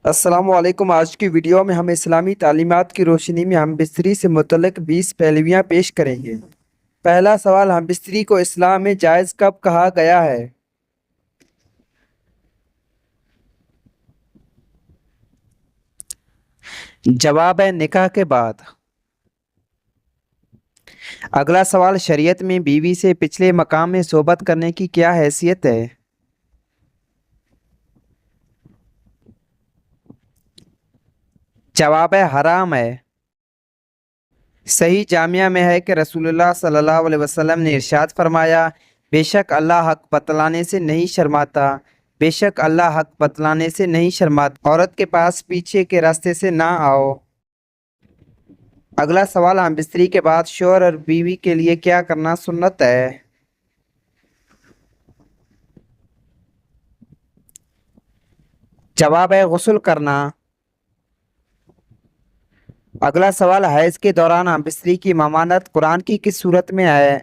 السلام علیکم۔ آج کی ویڈیو میں ہم اسلامی تعلیمات کی روشنی میں ہم بستری سے متعلق 20 پہلویاں پیش کریں گے۔ پہلا سوال، ہم بستری کو اسلام میں جائز کب کہا گیا ہے؟ جواب ہے نکاح کے بعد۔ اگلا سوال، شریعت میں بیوی سے پچھلے مقام میں صحبت کرنے کی کیا حیثیت ہے؟ جواب ہے حرام ہے۔ صحیح جامعہ میں ہے کہ رسول اللہ صلی اللہ علیہ وسلم نے ارشاد فرمایا، بے شک اللہ حق بتلانے سے نہیں شرماتا، بے شک اللہ حق بتلانے سے نہیں شرماتا، عورت کے پاس پیچھے کے راستے سے نہ آؤ۔ اگلا سوال، ہم بستری کے بعد شوہر اور بیوی کے لیے کیا کرنا سنت ہے؟ جواب ہے غسل کرنا۔ اگلا سوال، حیض کے دوران ہم بستری کی ممانعت قرآن کی کس صورت میں ہے؟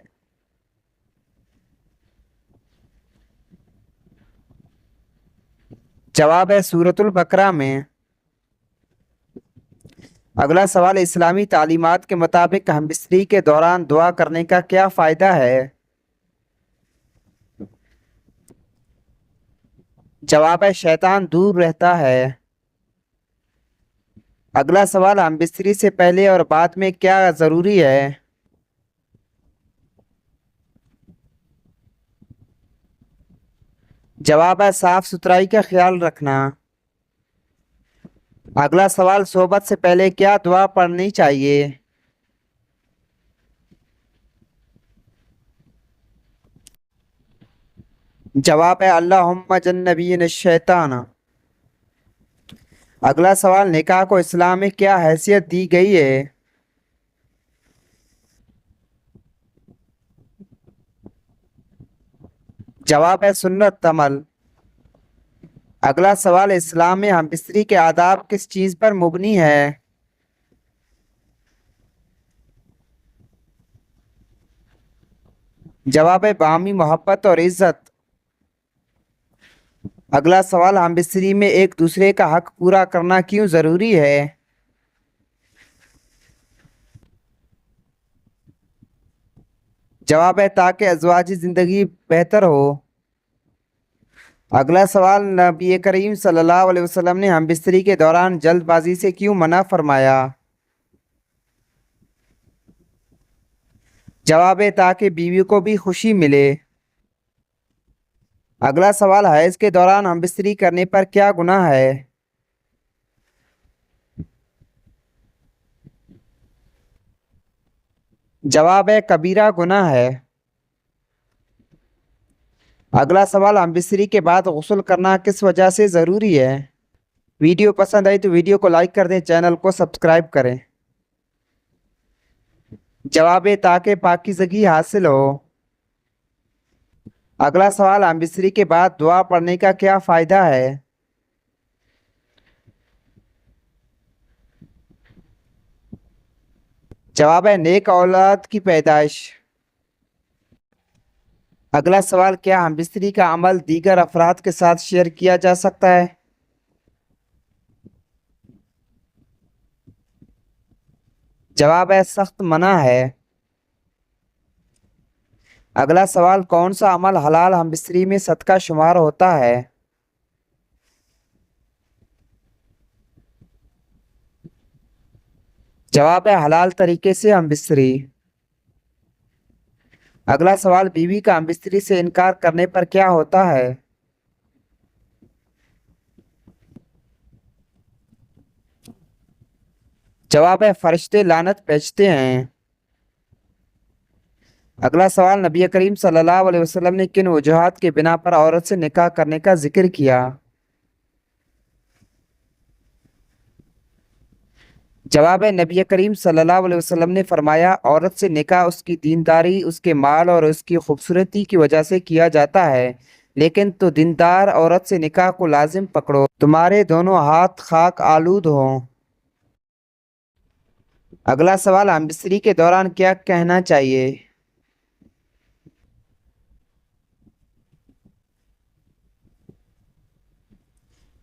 جواب ہے سورۃ البقرہ میں۔ اگلا سوال، اسلامی تعلیمات کے مطابق ہم بستری کے دوران دعا کرنے کا کیا فائدہ ہے؟ جواب ہے شیطان دور رہتا ہے۔ اگلا سوال، ہم بستری سے پہلے اور بعد میں کیا ضروری ہے؟ جواب ہے صاف ستھرائی کا خیال رکھنا۔ اگلا سوال، صحبت سے پہلے کیا دعا پڑھنی چاہیے؟ جواب ہے اللہم جنبینا الشیطان۔ اگلا سوال، نکاح کو اسلام میں کیا حیثیت دی گئی ہے؟ جواب ہے سنت عمل۔ اگلا سوال، اسلام میں ہم بستری کے آداب کس چیز پر مبنی ہے؟ جواب ہے باہمی محبت اور عزت۔ اگلا سوال، ہم بستری میں ایک دوسرے کا حق پورا کرنا کیوں ضروری ہے؟ جواب ہے تاکہ ازواجی زندگی بہتر ہو۔ اگلا سوال، نبی کریم صلی اللہ علیہ وسلم نے ہم بستری کے دوران جلد بازی سے کیوں منع فرمایا؟ جواب ہے تاکہ بیوی کو بھی خوشی ملے۔ اگلا سوال، حیض کے دوران ہم بستری کرنے پر کیا گناہ ہے؟ جواب ہے کبیرہ گناہ ہے۔ اگلا سوال، ہم بستری کے بعد غسل کرنا کس وجہ سے ضروری ہے؟ ویڈیو پسند آئی تو ویڈیو کو لائک کر دیں، چینل کو سبسکرائب کریں۔ جواب ہے تاکہ پاکیزگی حاصل ہو۔ اگلا سوال، ہم بستری کے بعد دعا پڑھنے کا کیا فائدہ ہے؟ جواب ہے نیک اولاد کی پیدائش۔ اگلا سوال، کیا ہم بستری کا عمل دیگر افراد کے ساتھ شیئر کیا جا سکتا ہے؟ جواب ہے سخت منع ہے۔ اگلا سوال، کون سا عمل حلال ہم بستری میں صدقہ شمار ہوتا ہے؟ جواب ہے حلال طریقے سے ہم بستری۔ اگلا سوال، بیوی کا ہم بستری سے انکار کرنے پر کیا ہوتا ہے؟ جواب ہے فرشتے لعنت بھیجتے ہیں۔ اگلا سوال، نبی کریم صلی اللہ علیہ وسلم نے کن وجوہات کی بنا پر عورت سے نکاح کرنے کا ذکر کیا؟ جواب ہے نبی کریم صلی اللہ علیہ وسلم نے فرمایا، عورت سے نکاح اس کی دینداری، اس کے مال اور اس کی خوبصورتی کی وجہ سے کیا جاتا ہے، لیکن تو دیندار عورت سے نکاح کو لازم پکڑو، تمہارے دونوں ہاتھ خاک آلود ہوں۔ اگلا سوال، ہم بستری کے دوران کیا کہنا چاہیے؟